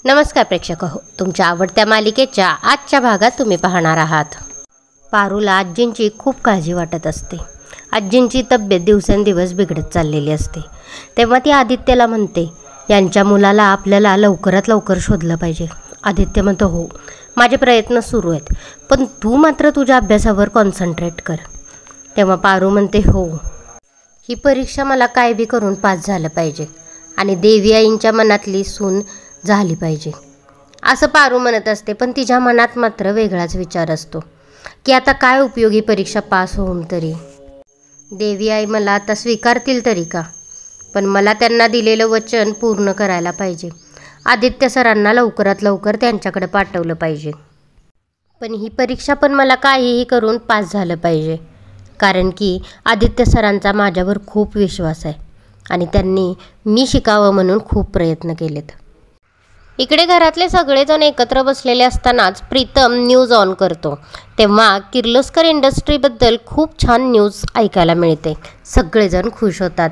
नमस्कार प्रेक्षक हो, तुमच्या आवडत्या मालिकेच्या आजच्या भागात तुम्ही पाहणार आहात. पारूला आजींची खूप काळजी वाटत असते. आजींची तब्येत दिवसेंदिवस बिघडत चाललेली असते. तेव्हा ती आदित्यला म्हणते, यांच्या मुलाला आपल्याला लवकरात लवकर शोधलं पाहिजे. आदित्य म्हणतो, हो माझे प्रयत्न सुरू आहेत, पण तू मात्र तुझ्या अभ्यासावर कॉन्सन्ट्रेट कर. तेव्हा पारू म्हणते, हो ही परीक्षा मला काय बी करून पास झालं पाहिजे आणि देवी आईंच्या मनातली सून झाली पाहिजे असं पारू म्हणत असते. पण तिच्या मनात मात्र वेगळाच विचार असतो की आता काय उपयोगी परीक्षा पास होऊन तरी. देवी आई मला आता स्वीकारतील तरी का? पण मला त्यांना दिलेलं वचन पूर्ण करायला पाहिजे. आदित्य सरांना लवकरात लवकर त्यांच्याकडे पाठवलं पाहिजे. पण ही परीक्षा पण मला काहीही करून पास झालं पाहिजे, कारण की आदित्य सरांचा माझ्यावर खूप विश्वास आहे आणि त्यांनी मी शिकावं म्हणून खूप प्रयत्न केलेत. इकडे घरातले सगळेजण एकत्र बसलेले असतानाच प्रीतम न्यूज ऑन करतो. तेव्हा किर्लोस्कर इंडस्ट्रीबद्दल खूप छान न्यूज ऐकायला मिळते. सगळेजण खुश होतात,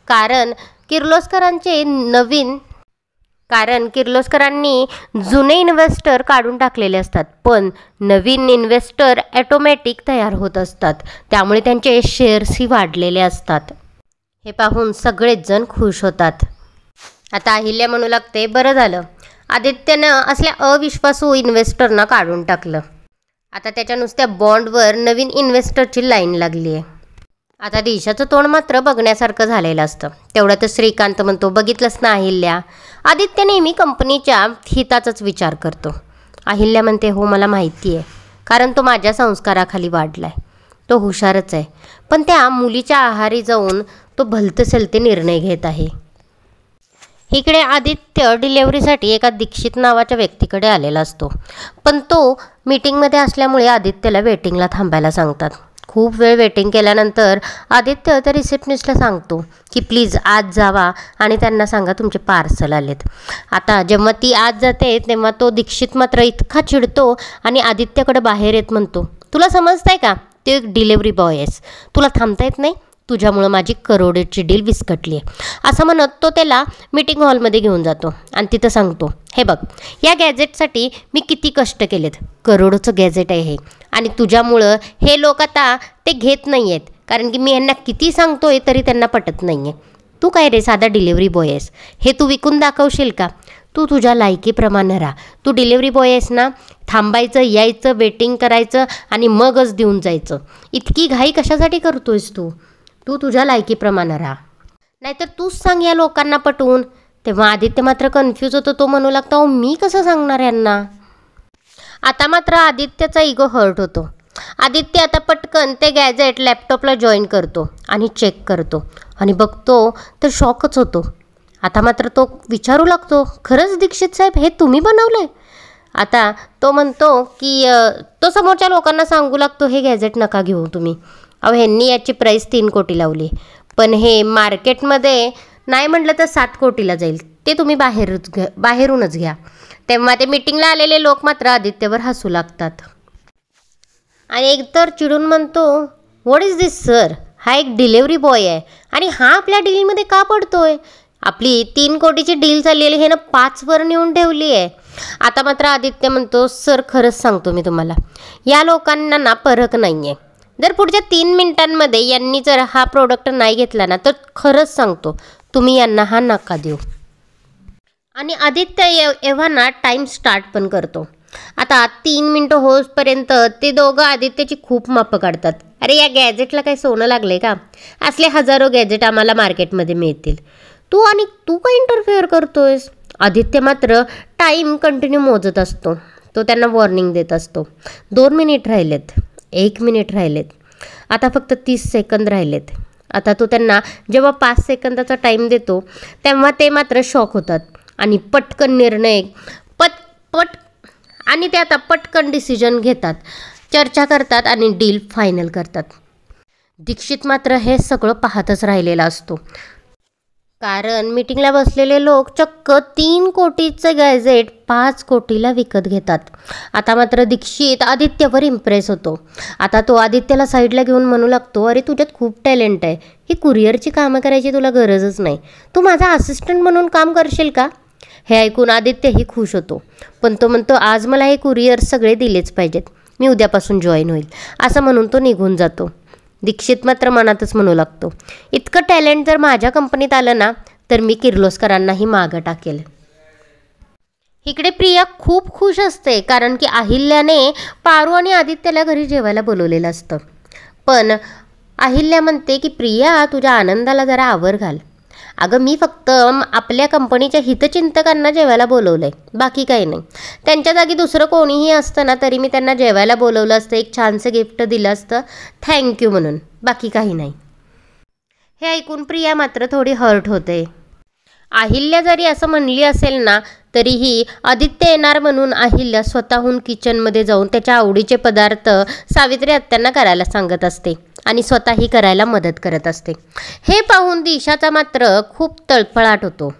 कारण किर्लोस्करांनी जुने इन्व्हेस्टर काढून टाकलेले असतात, पण नवीन इन्व्हेस्टर ॲटोमॅटिक तयार होत असतात. त्यामुळे त्यांचे शेअर्सही वाढलेले असतात. हे पाहून सगळेच जण खुश होतात. आता अहिल्या म्हणू लागते, बरं झालं आदित्यनं असल्या अविश्वासू इन्व्हेस्टरना काढून टाकलं. आता त्याच्या नुसत्या बॉन्डवर नवीन इन्व्हेस्टरची लाईन लागली आहे. आता दिशाचं तोंड मात्र बघण्यासारखं झालेलं असतं. तेवढ्यातच श्रीकांत म्हणतो, बघितलंस ना अहिल्या, आदित्य नेहमी कंपनीच्या हिताचाच विचार करतो. अहिल्या म्हणते, हो मला माहिती आहे, कारण तो माझ्या संस्काराखाली वाढला आहे. तो हुशारच आहे, पण त्या मुलीच्या आहारी जाऊन तो भलतसलते निर्णय घेत आहे. इकडे आदित्य डिलेवरीसाठी एका दीक्षित नावाच्या व्यक्तीकडे आलेला असतो, पण तो मीटिंगमध्ये असल्यामुळे आदित्यला वेटिंगला थांबायला सांगतात. खूप वेळ वेटिंग केल्यानंतर आदित्य त्या रिसेप्शनिस्टला सांगतो की प्लीज आज जावा आणि त्यांना सांगा तुमचे पार्सल आलेत. आता जेव्हा ती आज जाते तेव्हा तो दीक्षित मात्र इतका चिडतो आणि आदित्यकडे बाहेर येत म्हणतो, तुला समजतंय का, तू एक डिलेवरी बॉय आहेस, तुला थांबता येत नाही, तुझ्यामुळं माझी करोडची डील विस्कटली आहे. असं म्हणत तो त्याला मीटिंग हॉलमध्ये घेऊन जातो आणि तिथं सांगतो, हे बघ या गॅजेटसाठी मी किती कष्ट केलेत, करोडोचं गॅजेट आहे हे, आणि तुझ्यामुळं हे लोक आता ते घेत नाही आहेत, कारण की मी यांना किती सांगतोय तरी त्यांना पटत नाही आहे. तू काय रे साधा डिलेवरी बॉय आहेस, हे तू विकून दाखवशील का? तू तुझ्या लायकीप्रमाणे राहा. तू डिलेवरी बॉय आहेस ना, थांबायचं, यायचं, वेटिंग करायचं आणि मगच देऊन जायचं. इतकी घाई कशासाठी करतोयस तू? तू तुझ्या लायकीप्रमाणे राहा, नाहीतर तूच सांग या लोकांना पटवून. तेव्हा आदित्य मात्र कन्फ्यूज होतो. तो म्हणू लागतो, अहो मी कसं सांगणार यांना? आता मात्र आदित्यचा इगो हर्ट होतो. आदित्य आता पटकन ते गॅजेट लॅपटॉपला जॉईन करतो आणि चेक करतो आणि बघतो तर शॉकच होतो. आता मात्र तो विचारू लागतो, खरंच दीक्षित साहेब हे तुम्ही बनवलंय? आता तो म्हणतो की तो समोरच्या लोकांना सांगू लागतो, हे गॅजेट नका घेऊ तुम्ही, अहो ह्यांनी याची प्राईस 3 कोटी लावली, पण हे मार्केटमध्ये नाही म्हटलं तर 7 कोटीला जाईल, ते तुम्ही बाहेरूनच घ्या. तेव्हा ते मीटिंगला आलेले लोक मात्र आदित्यवर हसू लागतात आणि एकतर चिडून म्हणतो, व्हॉट इज दिस सर, हा एक डिलेवरी बॉय आहे आणि हा आपल्या डीलमध्ये का पडतोय? आपली 3 कोटीची डील चाललेली हे ना 5वर नेऊन ठेवली आहे. आता मात्र आदित्य म्हणतो, सर खरंच सांगतो मी तुम्हाला, या लोकांना ना परख नाही आहे. जर पुढच्या 3 मिनिटांमध्ये यांनी जर हा प्रोडक्ट नाही घेतला ना, तर खरंच सांगतो तुम्ही यांना हा नका देऊ. आणि आदित्य एव्हाना टाईम स्टार्ट पण करतो. आता 3 मिनटं होसपर्यंत ते दोघं आदित्यची खूप मापं काढतात. अरे या गॅजेटला काही सोनं लागले का? असले हजारो गॅजेट आम्हाला मार्केटमध्ये मिळतील, तू काय इंटरफेअर करतोयस? आदित्य मात्र टाईम कंटिन्यू मोजत असतो. तो त्यांना वॉर्निंग देत असतो, 2 मिनिट राहिलेत, 1 मिनिट राहिलेत, आता फक्त 30 सेकंद राहिलेत. आता तो त्यांना जेव्हा 5 सेकंदाचा टाईम देतो तेव्हा ते मात्र शॉक होतात आणि पटकन निर्णय आणि ते आता पटकन डिसिजन घेतात, चर्चा करतात आणि डील फायनल करतात. दीक्षित मात्र हे सगळं पाहतच राहिलेला असतो, कारण मीटिंगला बसलेले लोक चक्क 3 कोटीचं गॅजेट 5 कोटीला विकत घेतात. आता मात्र दीक्षित आदित्यवर इम्प्रेस होतो. आता तो आदित्यला साईडला घेऊन म्हणू लागतो, अरे तुझ्यात खूप टॅलेंट आहे, ही कुरिअरची कामं करायची तुला गरजच नाही, तू माझा असिस्टंट म्हणून काम करशील का? हे ऐकून आदित्यही खुश होतो, पण तो म्हणतो आज मला हे कुरिअर सगळे दिलेच पाहिजेत, मी उद्यापासून जॉईन होईल असं म्हणून तो निघून जातो. दीक्षित मात्र मनातच म्हणू लागतो, इतकं टॅलेंट जर माझ्या कंपनीत आलं ना तर मी किर्लोस्करांनाही मागं टाकेल. इकडे प्रिया खूप खुश असते, कारण की अहिल्याने पारू आणि आदित्यला घरी जेवायला बोलवलेलं असतं. पण अहिल्या म्हणते की प्रिया तुझ्या आनंदाला जरा आवर घाल. अगं मी फक्त आपल्या कंपनीच्या हितचिंतकांना जेवायला बोलवलं आहे, बाकी काही नाही. त्यांच्या जागी दुसरं कोणीही असतं ना तरी मी त्यांना जेवायला बोलवलं असतं, एक छानसं गिफ्ट दिलं असतं थँक्यू म्हणून, बाकी काही नाही. हे ऐकून प्रिया मात्र थोडी हर्ट होते. अहिल्या जरी असं म्हणली असेल ना तरीही आदित्य येणार म्हणून अहिल्या स्वतःहून किचनमध्ये जाऊन त्याच्या आवडीचे पदार्थ सावित्री आत्यांना करायला सांगत असते आणि स्वतःही करायला मदत करत असते. हे पाहून दिशाचा मात्र खूप जळफळाट होतो.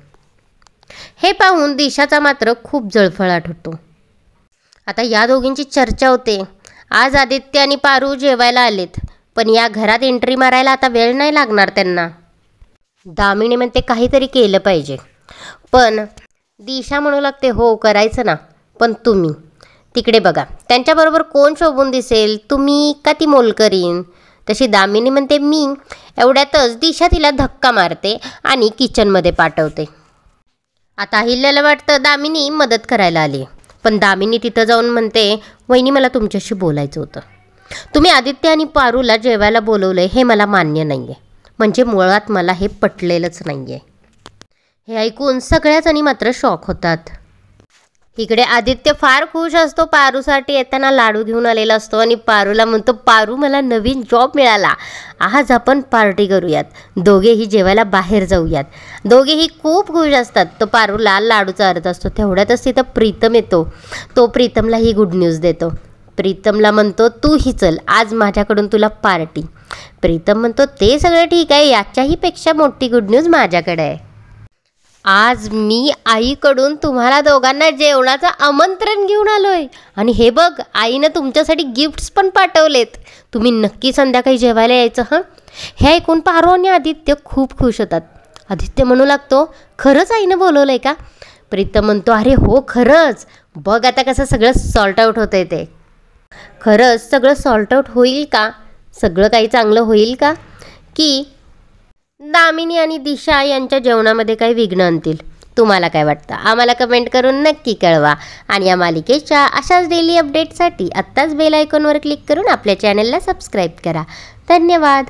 आता या दोघींची चर्चा होते. आज आदित्य आणि पारू जेवायला आलेत, पण या घरात एंट्री मारायला आता वेळ नाही लागणार त्यांना. दामिनी म्हणते काहीतरी केलं पाहिजे, पण दिशा म्हणू लागते हो करायचं ना, पण तुम्ही तिकडे बघा त्यांच्याबरोबर कोण शोभून दिसेल, तुम्ही का ती मोलकरीण. तशी दामिनी म्हणते मी. एवढ्यातच दिशा तिला धक्का मारते आणि किचनमध्ये पाठवते. आता अहिल्याला वाटतं दामिनी मदत करायला आली, पण दामिनी तिथं जाऊन म्हणते वहिनी मला तुमच्याशी बोलायचं होतं. तुम्ही आदित्य आणि पारूला जेवायला बोलवलंय हे मला मान्य नाही आहे, म्हणजे मुळात मला हे पटलेलंच नाही आहे. हे ऐकून सगळ्याजणी मात्र शॉक होतात. इकडे आदित्य फार खुश असतो, पारूसाठी येताना लाडू घेऊन आलेला असतो आणि पारूला म्हणतो पारू मला नवीन जॉब मिळाला, आज आपण पार्टी करूयात, दोघेही जेवायला बाहेर जाऊयात. दोघेही खूप खुश असतात. तो पारूला लाडू चारत असतो, तेवढ्यातच तिथं प्रीतम येतो. तो प्रीतमला ही गुड न्यूज देतो. प्रीतमला म्हणतो तूही चल, आज माझ्याकडून तुला पार्टी. प्रीतम म्हणतो ते सगळं ठीक आहे, याच्याही पेक्षा मोठी गुड न्यूज माझ्याकडे आहे. आज मी आईकडून तुम्हाला दोघांना जेवणाचं आमंत्रण घेऊन आलोय आणि हे बघ आईनं तुमच्यासाठी गिफ्ट्स पण पाठवलेत, तुम्ही नक्की संध्याकाळी जेवायला यायचं हं. हे ऐकून पारू आणि आदित्य खूप खुश होतात. आदित्य म्हणू लागतो खरंच आईनं बोलवलंय का. प्रीतम म्हणतो अरे हो खरंच, बघ आता कसं सगळं सॉर्ट आऊट होतंय ते. खरंच सगळं सॉर्ट आऊट होईल का, सगळं काही चांगलं होईल का, की दामिनी आणि दिशा यांच्या जेवणामध्ये काही विघ्न आणतील. तुम्हाला काय वाटतं आम्हाला कमेंट करून नक्की कळवा. आणि या मालिकेच्या अशाच डेली अपडेटसाठी आत्ताच बेल आयकॉनवर क्लिक करून आपल्या चॅनलला सबस्क्राईब करा. धन्यवाद.